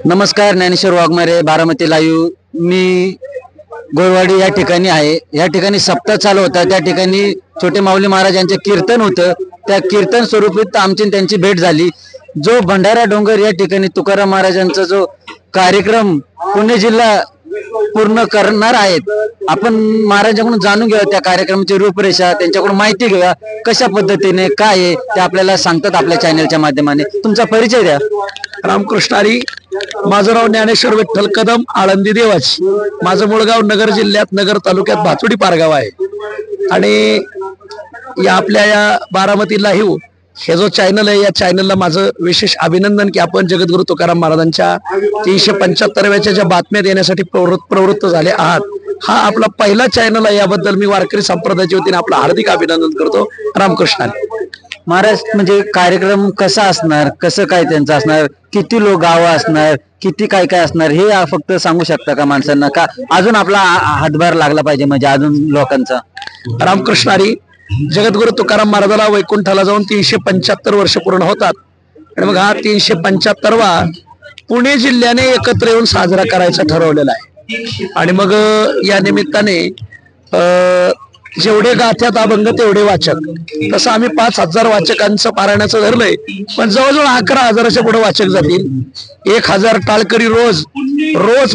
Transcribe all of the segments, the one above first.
नमस्कार, ज्ञानेश्वर वाघमारे, बारामती लाईव्ह. मी गोळवाडी या ठिकाणी आहे. या ठिकाणी सप्ताह चालू होता. त्या ठिकाणी छोटे माऊली महाराज यांचे कीर्तन होतं. त्या कीर्तन स्वरूपीत आमची त्यांची भेट झाली. जो भंडारा डोंगर या ठिकाणी तुकाराम महाराजांचा जो कार्यक्रम पुणे जिल्हा पूर्ण करणार आहेत, आपण महाराजांकडून जाणून घेऊया त्या कार्यक्रमाची रूपरेषा, त्यांच्याकडून माहिती घेऊया कशा पद्धतीने काय आहे ते आपल्याला सांगतात आपल्या चॅनलच्या माध्यमाने. तुमचा परिचय द्या. रामकृष्ण हरी. माझं नाव ज्ञानेश्वर विठ्ठल कदम, आळंदी देवाची. माझं मूळगाव नगर जिल्ह्यात नगर तालुक्यात भाचुडी पारगाव आहे. आणि या आपल्या या बारामती लाईव्ह हे जो चॅनल आहे, या चॅनलला माझं विशेष अभिनंदन की आपण जगद्गुरु तुकाराम महाराजांच्या 375व्याच्या ज्या बातम्या देण्यासाठी प्रवृत्त झाले आहात. हा आपला पहिला चॅनल आहे. याबद्दल मी वारकरी संप्रदायाच्या वतीने आपलं हार्दिक अभिनंदन करतो. रामकृष्ण हरी. महाराज, म्हणजे कार्यक्रम कसा असणार, कसं काय त्यांचं असणार, किती लोक गावं असणार, किती काय काय असणार, हे फक्त सांगू शकता का माणसांना? का अजून आपला हातभार लागला पाहिजे म्हणजे अजून लोकांचा? रामकृष्ण हरी. जगद्गुरु तुकाराम महाराजाला वैकुंठाला जाऊन 375 वर्ष पूर्ण होतात. आणि मग हा 375वा पुणे जिल्ह्याने एकत्र येऊन साजरा करायचा ठरवलेला आहे. आणि मग या निमित्ताने जेवढे गाथ्यात अभंग तेवढे वाचक, तसं आम्ही 5000 वाचकांचं पारायणाचं धरलंय. पण जवळजवळ 11,000च्या पुढे वाचक जातील. 1000 टाळकरी रोज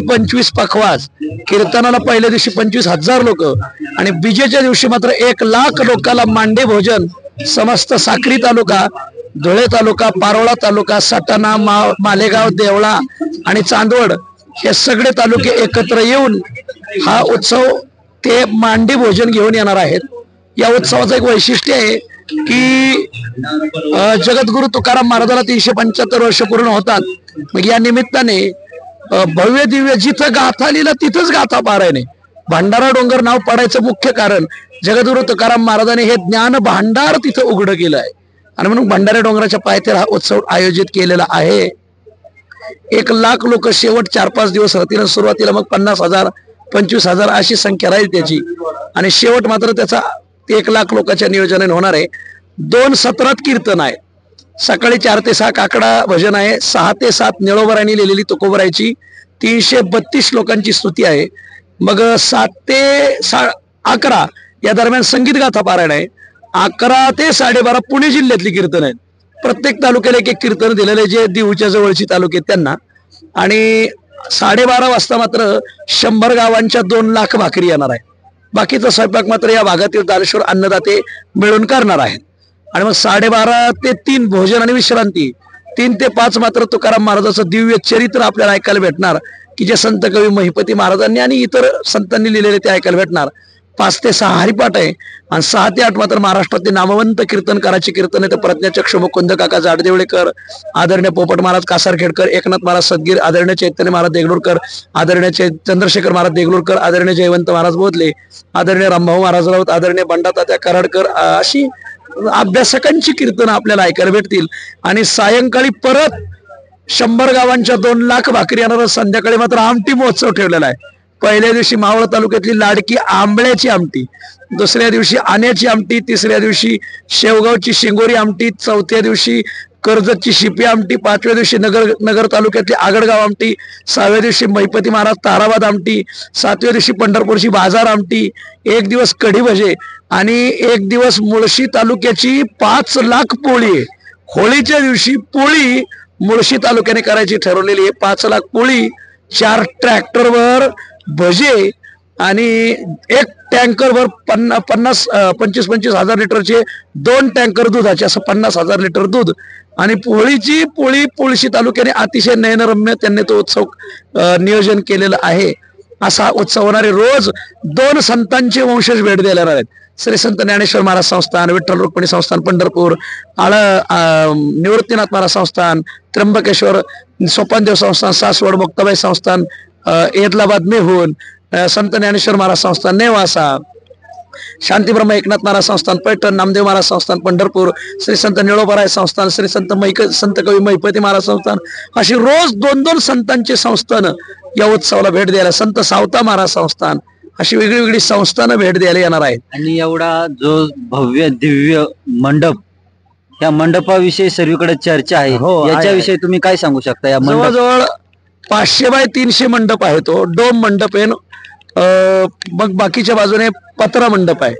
25 पखवाज. कीर्तनाला पहिल्या दिवशी 25,000 लोक आणि बीजेच्या दिवशी मात्र 1,00,000 लोकांना मांडे भोजन. समस्त साक्री तालुका, धुळे तालुका, पारोळा तालुका, सटाणा, मालेगाव, देवळा आणि चांदवड हे सगळे तालुके एकत्र येऊन हा उत्सव ते मांडी भोजन घेऊन येणार आहेत. या उत्सवाचं एक वैशिष्ट्य आहे की जगद्गुरु तुकाराम महाराजाला 375 वर्ष पूर्ण होतात. मग या निमित्ताने भव्य दिव्य जिथं गाथा लिहिलं तिथंच गाथा पारायणे. भंडारा डोंगर नाव पडायचं मुख्य कारण जगद्गुरु तुकाराम महाराजांनी हे ज्ञान भांडार तिथं उघडं केलं आहे. आणि म्हणून भंडारा डोंगराच्या पायथ्याला हा उत्सव आयोजित केलेला आहे. 1,00,000 लोक शेवट 4-5 दिवस राहतील. सुरुवातीला मग 50,000 25,000 अशी संख्या राहील त्याची. आणि शेवट मात्र त्याचा 1,00,000 लोकांच्या नियोजनाने होणार आहे. 2 सत्रात कीर्तन आहे. सकाळी 4 ते 6 काकडा भजन आहे. 6 ते 7 निळोबरांनी लिहिलेली तुकोबरायची 332 लोकांची स्तुती आहे. मग 7 ते 11 या दरम्यान संगीत गाथा पारायण आहे. 11 ते 12:30 पुणे जिल्ह्यातली कीर्तन आहेत. प्रत्येक तालुक्याला एक कीर्तन दिलेलं आहे, जे दिवच्या जवळची तालुके त्यांना. आणि 12:30 वाजता मात्र 100 गावांच्या 2,00,000 भाकरी येणार आहे. बाकीचा स्वयंपाक मात्र या भागातील दानेश्वर अन्नदाते मिळून करणार आहेत. आणि मग 12:30 ते 3 भोजन आणि विश्रांती. 3 ते 5 मात्र तुकाराम महाराजाचं दिव्य चरित्र आपल्याला ऐकायला भेटणार, की जे संत कवी महिपती महाराजांनी आणि इतर संतांनी लिहिलेले ते ऐकायला भेटणार. 5 ते 6 हरिपाठ आहे. आणि 6 ते 8 मात्र महाराष्ट्रातील नामवंत कीर्तनकाराचे कीर्तन आहे. तर प्रज्ञाचक्षु मुकुंद काका जाडदेवळेकर, आदरणीय पोपट महाराज कासारखेडकर, एकनाथ महाराज सदगीर, आदरणीय चैतन्य महाराज देगलूरकर, आदरणीय चंद्रशेखर महाराज देगलूरकर, आदरणीय जयवंत महाराज बोधले, आदरणीय रामभाऊ महाराज राऊत, आदरणीय बंडातात्या कराडकर, अशी अभ्यासकांची कीर्तन आपल्याला ऐकायला भेटतील. आणि सायंकाळी परत 100 गावांच्या 2,00,000 भाकरी येणार. संध्याकाळी मात्र आमटी महोत्सव ठेवलेला आहे. पहिल्या दिवशी मावळ तालुक्यातली लाडकी आंबळ्याची आमटी, दुसऱ्या दिवशी आण्याची आमटी, तिसऱ्या दिवशी शेवगावची शिंगोरी आमटी, चौथ्या दिवशी कर्जतची शिपी आमटी, 5व्या दिवशी नगर तालुक्यातली आगडगाव आमटी, 6व्या दिवशी महिपती महाराज ताराबाद आमटी, 7व्या दिवशी पंढरपूरची बाजार आमटी, 1 दिवस कढी भजे आणि 1 दिवस मुळशी तालुक्याची 5,00,000 पोळी आहे. होळीच्या दिवशी पोळी मुळशी तालुक्याने करायची ठरवलेली आहे. 5,00,000 पोळी, 4 ट्रॅक्टरवर भजे आणि 1 टँकरवर 25,000 लिटरचे 2 टँकर दुधाचे, असं 50,000 लिटर दूध. आणि पोळी मुळशी तालुक्याने अतिशय नयनरम्य त्यांनी तो उत्सव नियोजन केलेलं आहे. असा उत्सव होणारे. रोज 2 संतांचे वंशज भेट द्यायला येणार आहेत. श्री संत ज्ञानेश्वर महाराज संस्थान, विठ्ठल रुक्मिणी संस्थान पंढरपूर, निवृत्तीनाथ महाराज संस्थान, त्र्यंबकेश्वर सोपानदेव संस्थान, सासवड मुक्ताबाई संस्थान, एदलाबाद मेहून, संत ज्ञानेश्वर महाराज संस्थान नेवासा, शांतीब्रह्म एकनाथ महाराज संस्थान पैठण, नामदेव महाराज संस्थान पंढरपूर, श्री संत निळोबराय संस्थान, श्री संत कवी महिपती महाराज संस्थान, अशी रोज 2-2 संतांची संस्थान या उत्सवाला भेट द्यायला. संत सावता महाराज संस्थान, अशी वेगळी संस्थानं भेट द्यायला येणार आहेत. आणि एवढा जो भव्य दिव्य मंडप, या मंडपाविषयी सर्वीकडे चर्चा आहे. याच्याविषयी तुम्ही काय सांगू शकता? या जवळजवळ 500 बाय 300 मंडप आहे, तो डोम मंडप आहे. मग बाकीच्या बाजूने पत्रा मंडप आहे.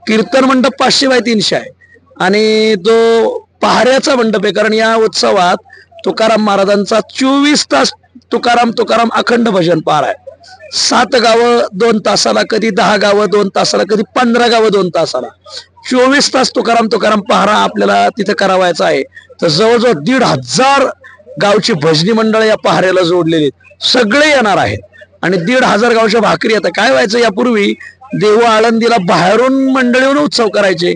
कीर्तन मंडप 500 बाय 300 आहे आणि जो पहाऱ्याचा मंडप आहे, कारण या उत्सवात तुकाराम महाराजांचा 24 तास तुकाराम तुकाराम अखंड भजन पार आहे. 7 गावं 2 तासाला, कधी 10 गावं 2 तासाला, कधी 15 गावं 2 तासाला, 24 तास तुकाराम तुकाराम पहारा आपल्याला तिथे करावायचा आहे. तर जवळजवळ 1,500 गावची भजनी मंडळ या पहाऱ्याला जोडलेली सगळे येणार आहेत आणि 1,500 गावच्या भाकरी. आता काय व्हायचं, यापूर्वी देहू आळंदीला बाहेरून मंडळी येऊन उत्सव करायचे.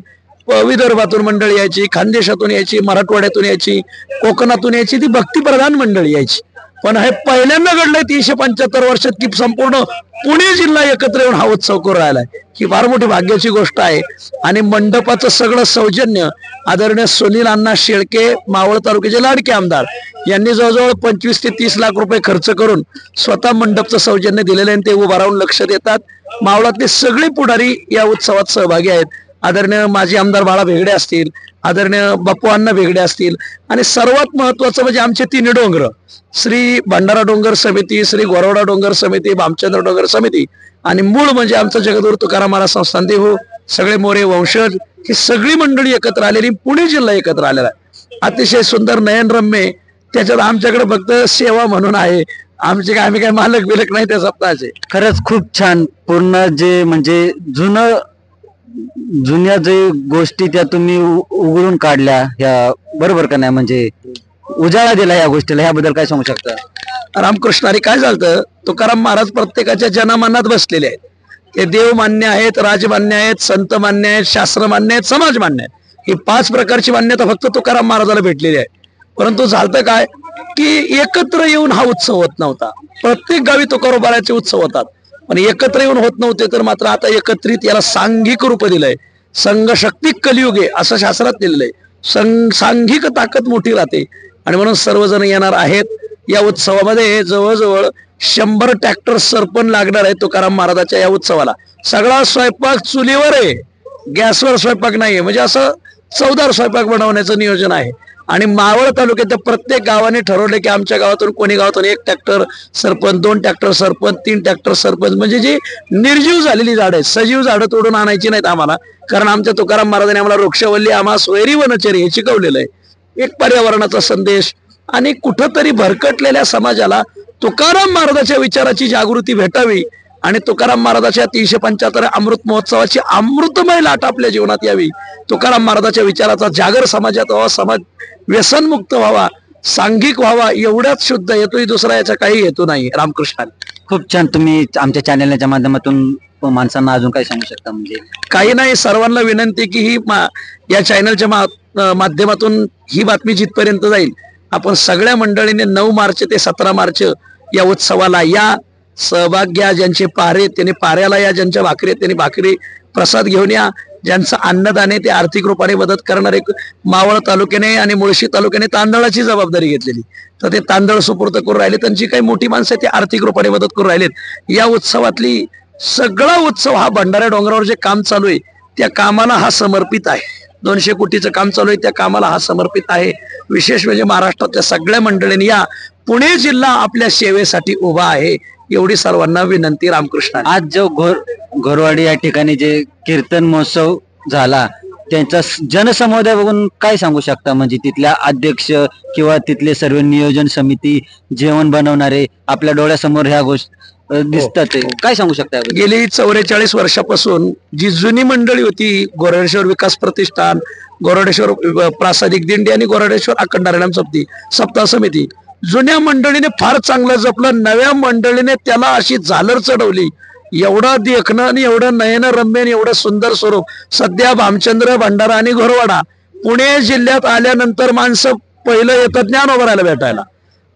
विदर्भातून मंडळी यायची, खानदेशातून यायची, मराठवाड्यातून यायची, कोकणातून यायची, ती भक्तिप्रधान मंडळी यायची. पण हे पहिल्यांदा घडलंय 375 वर्षात की संपूर्ण पुणे जिल्हा एकत्र येऊन हा उत्सव करू राहिलाय. ही फार मोठी भाग्याची गोष्ट आहे. आणि मंडपाचं सगळं सौजन्य आदरणीय सुनील अण्णा शेळके, मावळ तालुक्याचे लाडके आमदार, यांनी जवळजवळ 25 ते 30 लाख रुपये खर्च करून स्वतः मंडपचं सौजन्य दिलेलं आहे. ते उभा राहून लक्ष देतात. मावळातले सगळे पुढारी या उत्सवात सहभागी आहेत. आदरणीय माजी आमदार बाळा भेगडे असतील, आदरणीय बापू अण्णा भेगडे असतील, आणि सर्वात महत्वाचं म्हणजे आमचे 3 डोंगर, श्री भंडारा डोंगर समिती, श्री गोरवडा डोंगर समिती, भामचंद्र डोंगर समिती, आणि मूळ म्हणजे आमचं जगद्गुरु तुकाराम महाराज संस्थान देहू, सगळे मोरे वंशज, ही सगळी मंडळी एकत्र आलेली, पुणे जिल्हा एकत्र आलेला आहे. अतिशय सुंदर नयनरम्य. त्याच्यात आमच्याकडे फक्त सेवा म्हणून आहे, आम्ही काय मालक बिलक नाही त्या सप्ताहाचे. खरंच खूप छान. पूर्ण जे म्हणजे जुन्या जे गोष्टी त्या तुम्ही उघडून काढल्या, ह्या बरोबर का नाही, म्हणजे उजाळा दिला या गोष्टीला, ह्याबद्दल काय सांगू शकता? रामकृष्ण हरी. काय झालं, तुकाराम महाराज प्रत्येकाच्या जनमनात बसलेले आहेत. ते देव मान्य आहेत, राजमान्य आहेत, संत मान्य आहेत, शास्त्र मान्य आहेत, समाज मान्य आहेत. ही 5 प्रकारची मान्यता फक्त तुकाराम महाराजाला भेटलेली आहे. परंतु झालं काय की एकत्र येऊन हा उत्सव होत नव्हता. प्रत्येक गावी तुकोबाराचे उत्सव होतात, पण एकत्र येऊन होत नव्हते. तर मात्र आता एकत्रित याला सांघिक रूप दिलंय. संघ शक्ती कलियुगे असं शास्त्रात दिलेलं आहे. सांघिक ताकद मोठी राहते आणि म्हणून सर्वजण येणार आहेत. या उत्सवामध्ये जवळजवळ 100 ट्रॅक्टर सरपण लागणार आहे तुकाराम महाराजाच्या या उत्सवाला. सगळा स्वयंपाक चुलीवर आहे, गॅसवर स्वयंपाक नाहीये. म्हणजे असं चवदार स्वयंपाक बनवण्याचं नियोजन आहे. आणि मावळ तालुक्यात प्रत्येक गावाने ठरवले की आमच्या गावातून कोणी गावातून 1 tractor sarpanch, 2 tractor sarpanch, 3 tractor sarpanch, म्हणजे जी निर्जीव झालेली झाडं आहेत, सजीव झाडं तोडून आणायची नाहीत आम्हाला. कारण आमच्या तुकाराम महाराजांनी आम्हाला वृक्षवल्ली, आम्हाला सोयरी वनचरी हे शिकवलेलं आहे. एक पर्यावरणाचा संदेश आणि कुठंतरी भरकटलेल्या समाजाला तुकाराम महाराजांच्या विचाराची जागृती भेटावी आणि तुकाराम महाराजांच्या 375 अमृत महोत्सवाची अमृतमय लाट आपल्या जीवनात यावी. तुकाराम महाराजांच्या विचाराचा जागर समाजात व्हावा, समाज व्यसनमुक्त व्हावा, सांघिक व्हावा, एवढ्याच शुद्ध हेतू, दुसरा याचा काही हेतू नाही. रामकृष्ण. खूप छान. तुम्ही आमच्या चॅनलच्या माध्यमातून माणसांना अजून काय सांगू शकता? म्हणजे काही नाही, सर्वांना विनंती की ही या चॅनलच्या माध्यमातून ही बातमी जिथपर्यंत जाईल, आपण सगळ्या मंडळीने 9 मार्च ते 17 मार्च या उत्सवाला या, सहभाग घ्या. ज्यांचे पारे त्यांनी पाऱ्याला या, ज्यांच्या भाकरी आहेत त्यांनी भाकरी प्रसाद घेऊन या. ज्यांचं अन्नदान आहे ते आर्थिक रूपाने मदत करणारे मावळ तालुक्याने आणि मुळशी तालुक्याने तांदळाची जबाबदारी घेतलेली, तर ते तांदळ सुपूर्द करून राहिले. त्यांची काही मोठी माणसं ते आर्थिक रूपाने मदत करून राहिलेत. या उत्सवातली सगळा उत्सव हा भंडारा डोंगरावर जे काम चालू आहे त्या कामाला हा समर्पित आहे. 200 कोटीचं काम चालू आहे, त्या कामाला हा समर्पित आहे. विशेष म्हणजे महाराष्ट्रातल्या सगळ्या मंडळींनी या, पुणे जिल्हा आपल्या सेवेसाठी उभा आहे, एवढी सर्वांना विनंती. रामकृष्ण. आज जो घोरवाडी या ठिकाणी जे कीर्तन महोत्सव झाला, त्यांचा जनसमुदाय बघून काय सांगू शकता? म्हणजे तिथल्या अध्यक्ष किंवा तिथले सर्व नियोजन समिती, जेवण बनवणारे, आपल्या डोळ्यासमोर ह्या गोष्टी दिसतात, काय सांगू शकता? गेली 44 वर्षापासून जी जुनी मंडळी होती, गोरडेश्वर विकास प्रतिष्ठान, गोरडेश्वर प्रासादिक दिंडी आणि गोरडेश्वर अखंड हरिनाम सप्ताह समिती, जुन्या मंडळीने फार चांगलं जपलं. नव्या मंडळीने त्याला अशी झालर चढवली. एवढं देखणं आणि एवढं नयनरम्य आणि एवढं सुंदर स्वरूप सध्या भामचंद्र, भंडारा आणि घोरवाडा पुणे जिल्ह्यात आल्यानंतर माणसं पहिलं येतात ज्ञानोबारायला भेटायला,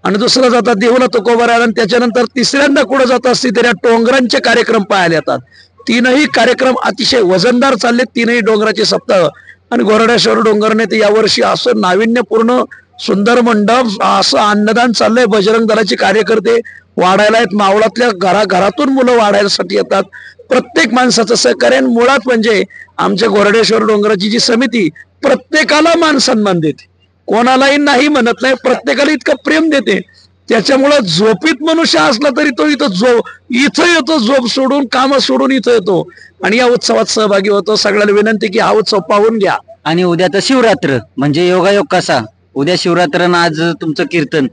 आणि दुसरं जातात देहूला तुकोबारायला, आणि त्याच्यानंतर तिसऱ्यांदा कुठं जात असते तरी डोंगरांचे कार्यक्रम पाहायला येतात. 3ही कार्यक्रम अतिशय वजनदार चालले, 3ही डोंगराचे सप्ताह. आणि गोरडेश्वर डोंगरने ते यावर्षी असं नाविन्यपूर्ण सुंदर मंडप, असं अन्नदान चाललंय. बजरंग दलाचे कार्यकर्ते वाढायला आहेत, मावळातल्या घराघरातून मुलं वाढायसाठी येतात. प्रत्येक माणसाचं सहकार्य. मुळात म्हणजे आमच्या गोरडेश्वर डोंगराची जी समिती प्रत्येकाला मान सन्मान देते, कोणालाही नाही म्हणत नाही, प्रत्येकाला इतकं प्रेम देते. त्याच्यामुळं झोपीत मनुष्य असला तरी तो इथं येतो, झोप सोडून काम सोडून इथं येतो आणि या उत्सवात सहभागी होतो. सगळ्याला विनंती की हा उत्सव पाहून घ्या. आणि उद्या तर शिवरात्र म्हणजे योगायोग कसा, उद्या शिवरात्र आणि आज तुमचं कीर्तन,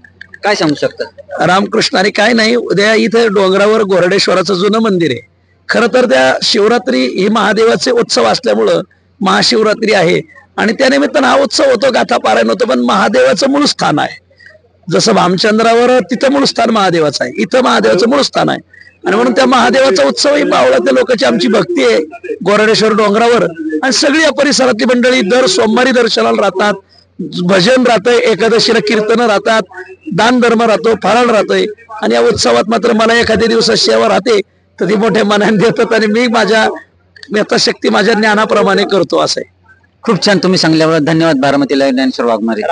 काय सांगू शकता? रामकृष्ण. आणि काय नाही, उद्या इथे डोंगरावर गोरडेश्वराचं जुनं मंदिर आहे. खरं तर त्या शिवरात्री ही महादेवाचे उत्सव असल्यामुळं महाशिवरात्री आहे आणि त्यानिमित्तानं हा उत्सव होतो, गाथा पारायण होतो. पण महादेवाचं मूळ स्थान आहे. जसं भामचंद्रावर तिथं मूळ स्थान महादेवाचं आहे, इथं महादेवाचं मूळ स्थान आहे आणि म्हणून त्या महादेवाचा उत्सव ही पावलातल्या लोकांची आमची भक्ती आहे गोरडेश्वर डोंगरावर. आणि सगळी या परिसरातली मंडळी दर सोमवारी दर्शनाला राहतात, भजन राहतंय, एकादशीला कीर्तन राहतात, दान धर्म राहतो, फराळ राहतोय. आणि या उत्सवात मात्र मला एखाद्या दिवसात सेवा राहते तर ती मोठ्या मनाने देतात आणि मी माझ्या यथाशक्ती माझ्या ज्ञानाप्रमाणे करतो. असं आहे. खूप छान तुम्ही सांगल्याबद्दल धन्यवाद. बारामतीला ज्ञानेश्वर वाघमारे.